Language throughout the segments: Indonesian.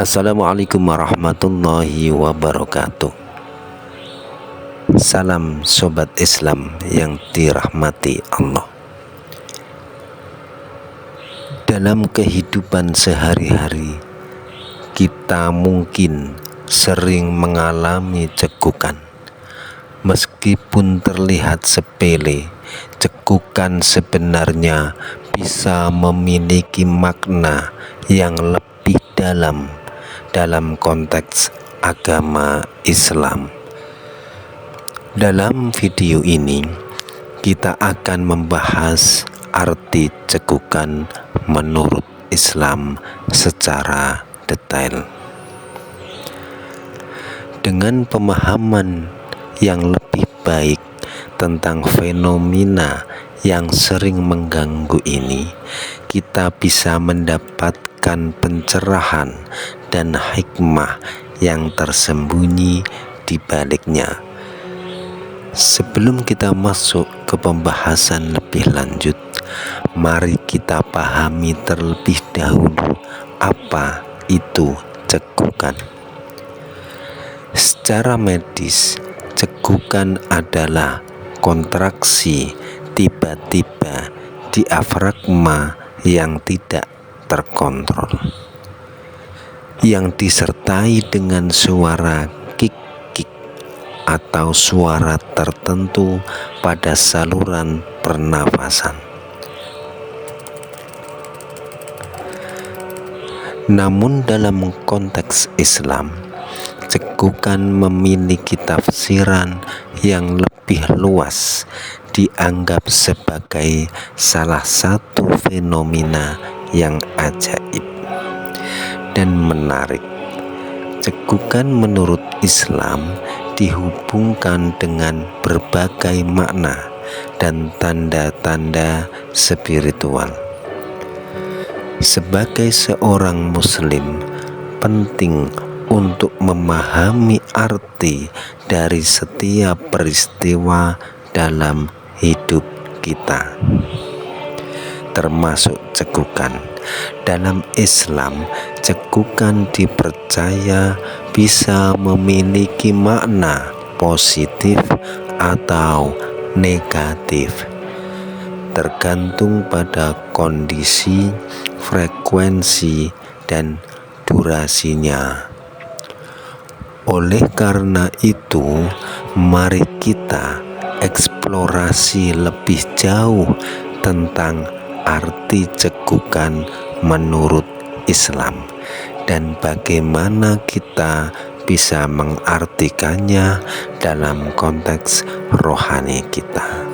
Assalamualaikum warahmatullahi wabarakatuh. Salam sobat Islam yang dirahmati Allah. Dalam kehidupan sehari-hari, kita mungkin sering mengalami cekukan. Meskipun terlihat sepele, cekukan sebenarnya bisa memiliki makna yang lebih dalam konteks agama Islam. Dalam video ini, kita akan membahas arti cekukan menurut Islam secara detail. Dengan pemahaman yang lebih baik tentang fenomena yang sering mengganggu ini, kita bisa mendapatkan pencerahan dan hikmah yang tersembunyi di baliknya. Sebelum kita masuk ke pembahasan lebih lanjut, mari kita pahami terlebih dahulu apa itu cekukan. Secara medis, cekukan adalah kontraksi tiba-tiba diafragma yang tidak terkontrol, yang disertai dengan suara kik-kik atau suara tertentu pada saluran pernafasan. Namun dalam konteks Islam, cekukan memiliki tafsiran yang lebih luas, dianggap sebagai salah satu fenomena yang ajaib dan menarik. Cekukan menurut Islam dihubungkan dengan berbagai makna dan tanda-tanda spiritual. Sebagai seorang muslim, penting untuk memahami arti dari setiap peristiwa dalam hidup kita, termasuk cekukan. Dalam Islam, cekukan dipercaya bisa memiliki makna positif atau negatif, tergantung pada kondisi, frekuensi, dan durasinya. Oleh karena itu, mari kita eksplorasi lebih jauh tentang arti cekukan menurut Islam dan bagaimana kita bisa mengartikannya dalam konteks rohani kita.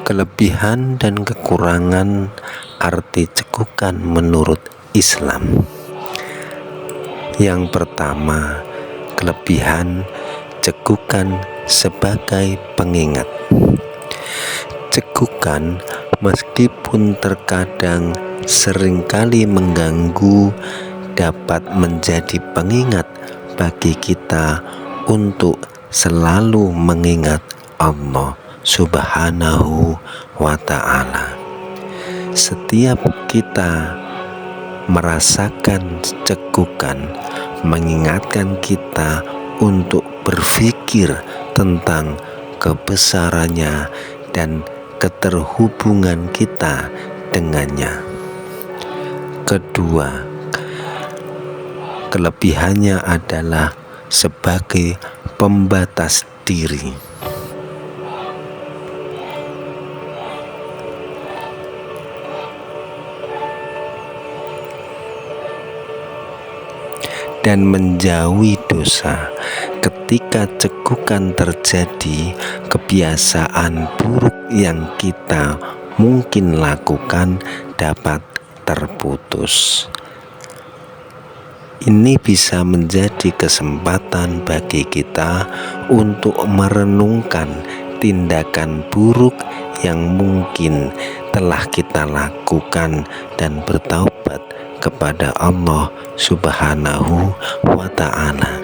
Kelebihan dan kekurangan arti cekukan menurut Islam. Yang pertama, kelebihan cekukan sebagai pengingat. Cekukan meskipun terkadang seringkali mengganggu, dapat menjadi pengingat bagi kita untuk selalu mengingat Allah Subhanahu wa Ta'ala. Setiap kita merasakan cekukan, mengingatkan kita untuk berpikir tentang kebesarannya dan keterhubungan kita dengannya. Kedua, kelebihannya adalah sebagai pembatas diri. Dan menjauhi dosa. Ketika cekukan terjadi, kebiasaan buruk yang kita mungkin lakukan dapat terputus. Ini bisa menjadi kesempatan bagi kita untuk merenungkan tindakan buruk yang mungkin telah kita lakukan dan bertaubat kepada Allah Subhanahu wa Ta'ala.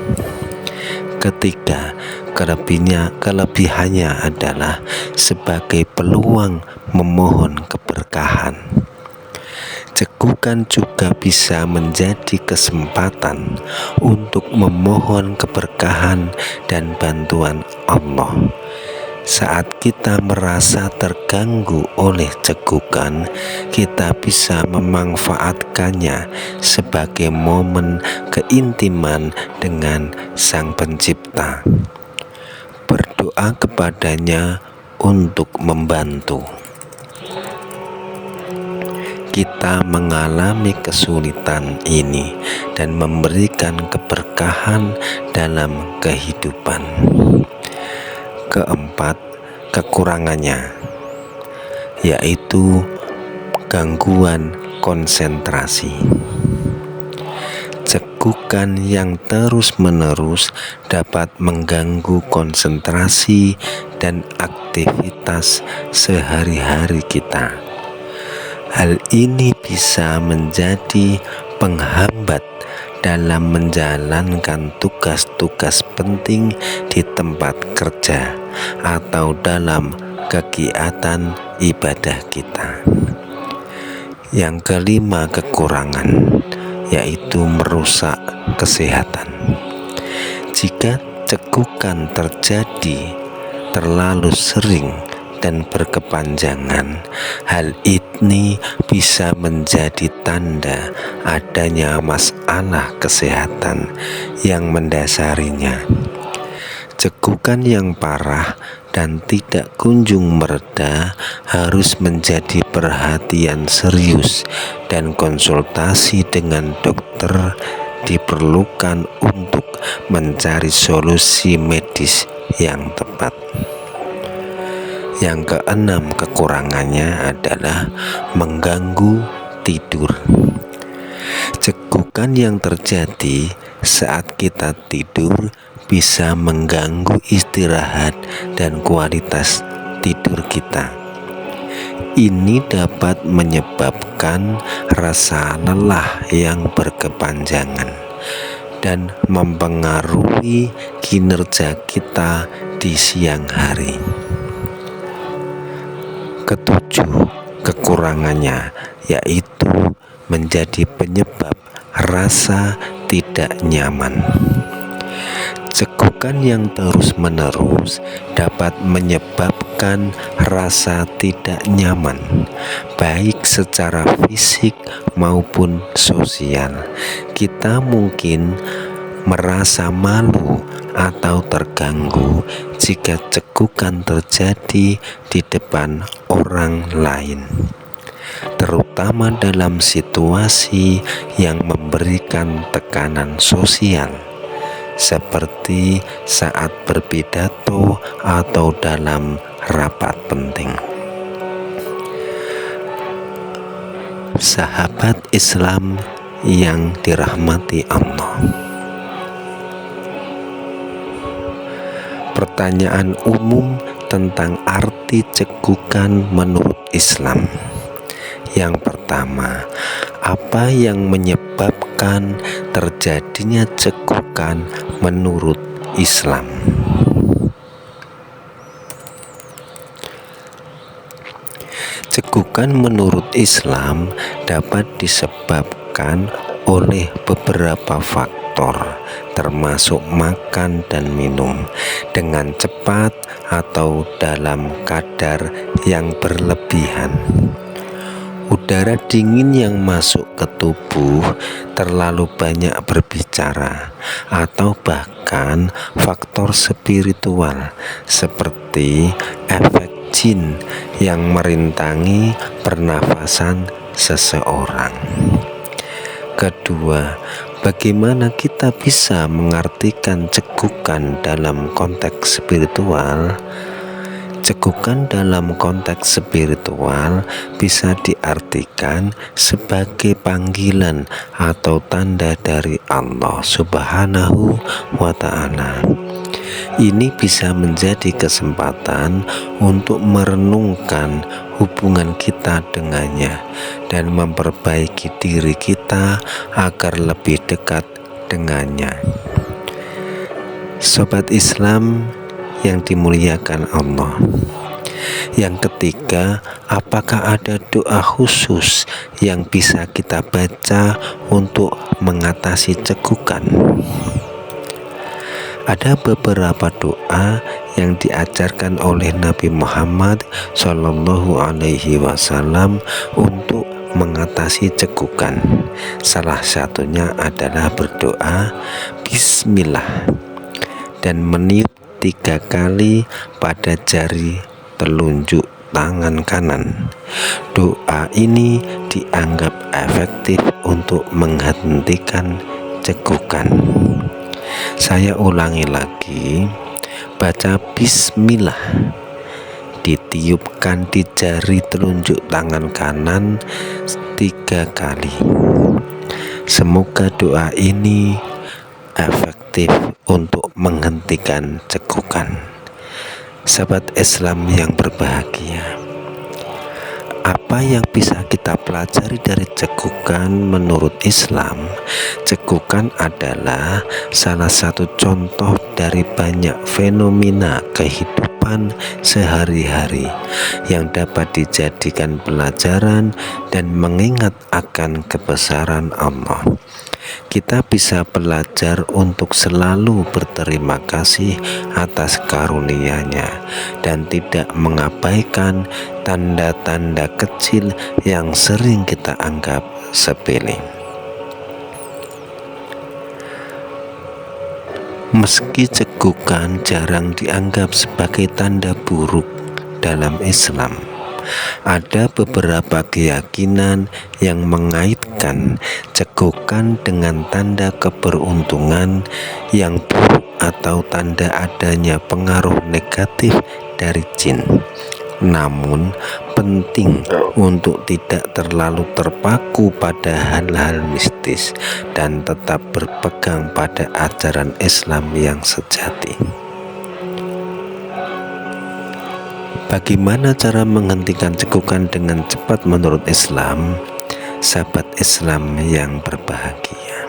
Ketiga, kelebihannya adalah sebagai peluang memohon keberkahan. Cekukan juga bisa menjadi kesempatan untuk memohon keberkahan dan bantuan Allah. Saat kita merasa terganggu oleh cekukan, kita bisa memanfaatkannya sebagai momen keintiman dengan Sang Pencipta. Berdoa kepadanya untuk membantu. Kita mengalami kesulitan ini dan memberikan keberkahan dalam kehidupan. Keempat, kekurangannya yaitu gangguan konsentrasi. Cekukan yang terus-menerus dapat mengganggu konsentrasi dan aktivitas sehari-hari kita. Hal ini bisa menjadi penghambat dalam menjalankan tugas-tugas penting di tempat kerja atau dalam kegiatan ibadah kita. Yang kelima, kekurangan yaitu merusak kesehatan. Jika cekukan terjadi terlalu sering dan berkepanjangan, hal ini bisa menjadi tanda adanya masalah kesehatan yang mendasarinya. Cekukan yang parah dan tidak kunjung mereda harus menjadi perhatian serius, dan konsultasi dengan dokter diperlukan untuk mencari solusi medis yang tepat. Yang keenam, kekurangannya adalah mengganggu tidur. Cekukan yang terjadi saat kita tidur bisa mengganggu istirahat dan kualitas tidur kita. Ini dapat menyebabkan rasa lelah yang berkepanjangan dan mempengaruhi kinerja kita di siang hari. Ketujuh, kekurangannya yaitu menjadi penyebab rasa tidak nyaman. Cekukan yang terus-menerus dapat menyebabkan rasa tidak nyaman, baik secara fisik maupun sosial. Kita mungkin merasa malu atau terganggu jika cekukan terjadi di depan orang lain, terutama dalam situasi yang memberikan tekanan sosial, seperti saat berpidato atau dalam rapat penting. Sahabat Islam yang dirahmati Allah, pertanyaan umum tentang arti cekukan menurut Islam. Yang pertama, apa yang menyebabkan terjadinya cekukan menurut Islam? Cekukan menurut Islam dapat disebabkan oleh beberapa faktor, termasuk makan dan minum dengan cepat atau dalam kadar yang berlebihan. Udara dingin yang masuk ke tubuh, terlalu banyak berbicara, atau bahkan faktor spiritual seperti efek jin yang merintangi pernafasan seseorang. Kedua, bagaimana kita bisa mengartikan cekukan dalam konteks spiritual? Cekukan dalam konteks spiritual bisa diartikan sebagai panggilan atau tanda dari Allah Subhanahu wa Ta'ala. Ini bisa menjadi kesempatan untuk merenungkan hubungan kita dengannya dan memperbaiki diri kita agar lebih dekat dengannya. Sobat Islam yang dimuliakan Allah, Yang ketiga, apakah ada doa khusus yang bisa kita baca untuk mengatasi cekukan? Ada beberapa doa yang diajarkan oleh Nabi Muhammad Shallallahu Alaihi Wasallam untuk mengatasi cekukan. Salah satunya adalah berdoa Bismillah dan meniup 3 kali pada jari telunjuk tangan kanan. Doa ini dianggap efektif untuk menghentikan cekukan. Saya ulangi lagi, baca Bismillah, ditiupkan di jari telunjuk tangan kanan 3 kali. Semoga doa ini efektif untuk menghentikan cekukan. Sahabat Islam yang berbahagia, apa yang bisa kita pelajari dari cekukan menurut Islam? Cekukan adalah salah satu contoh dari banyak fenomena kehidupan sehari-hari yang dapat dijadikan pelajaran dan mengingat akan kebesaran Allah. Kita bisa belajar untuk selalu berterima kasih atas karunia-Nya dan tidak mengabaikan tanda-tanda kecil yang sering kita anggap sepele. Meski cekukan jarang dianggap sebagai tanda buruk dalam Islam, ada beberapa keyakinan yang mengaitkan cekukan dengan tanda keberuntungan yang buruk atau tanda adanya pengaruh negatif dari jin. Namun penting untuk tidak terlalu terpaku pada hal-hal mistis dan tetap berpegang pada ajaran Islam yang sejati. Bagaimana cara menghentikan cekukan dengan cepat menurut Islam? Sahabat Islam yang berbahagia,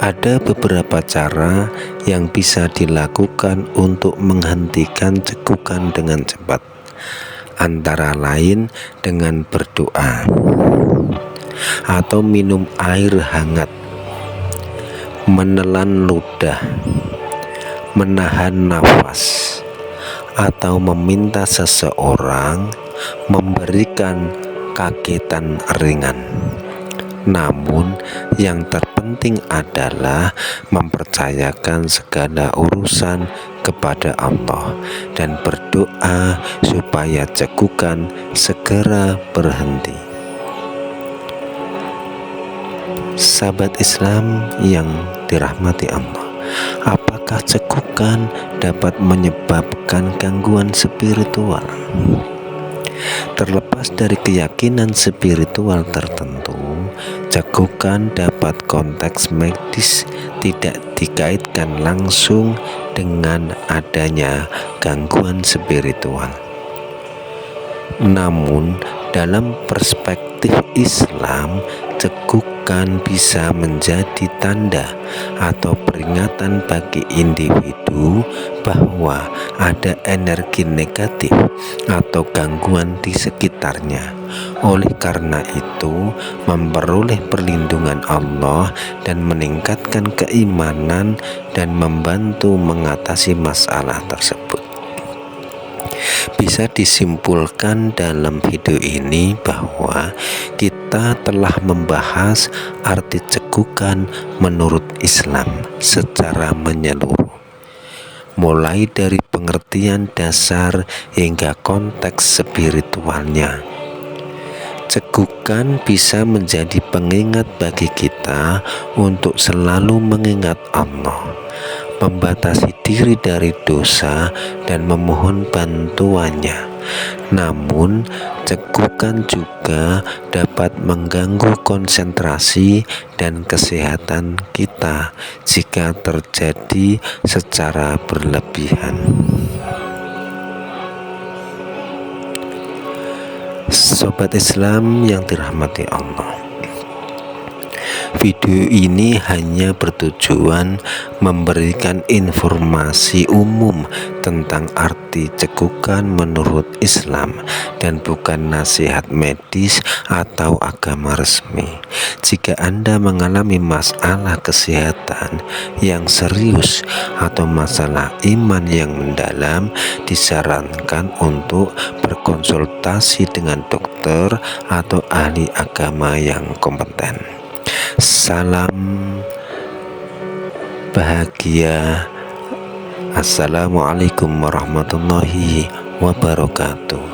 ada beberapa cara yang bisa dilakukan untuk menghentikan cekukan dengan cepat, antara lain dengan berdoa atau minum air hangat, menelan ludah, menahan nafas, atau meminta seseorang memberikan kagetan ringan. Namun yang terpenting adalah mempercayakan segala urusan kepada Allah dan berdoa supaya cekukan segera berhenti. Sahabat Islam yang dirahmati Allah, apakah cekukan dapat menyebabkan gangguan spiritual? Terlepas dari keyakinan spiritual tertentu, cekukan dapat konteks medis tidak dikaitkan langsung dengan adanya gangguan spiritual. Namun, dalam perspektif Islam, cekukan bisa menjadi tanda atau peringatan bagi individu bahwa ada energi negatif atau gangguan di sekitarnya. Oleh karena itu, memperoleh perlindungan Allah dan meningkatkan keimanan dan membantu mengatasi masalah tersebut. Bisa disimpulkan dalam video ini bahwa kita telah membahas arti cekukan menurut Islam secara menyeluruh, mulai dari pengertian dasar hingga konteks spiritualnya. Cekukan bisa menjadi pengingat bagi kita untuk selalu mengingat Allah, membatasi diri dari dosa dan memohon bantuannya. Namun, cekukan juga dapat mengganggu konsentrasi dan kesehatan kita jika terjadi secara berlebihan. Sobat Islam yang dirahmati Allah, Video ini hanya bertujuan memberikan informasi umum tentang arti cekukan menurut Islam dan bukan nasihat medis atau agama resmi. Jika Anda mengalami masalah kesehatan yang serius atau masalah iman yang mendalam, disarankan untuk berkonsultasi dengan dokter atau ahli agama yang kompeten. Salam bahagia. Assalamualaikum warahmatullahi wabarakatuh.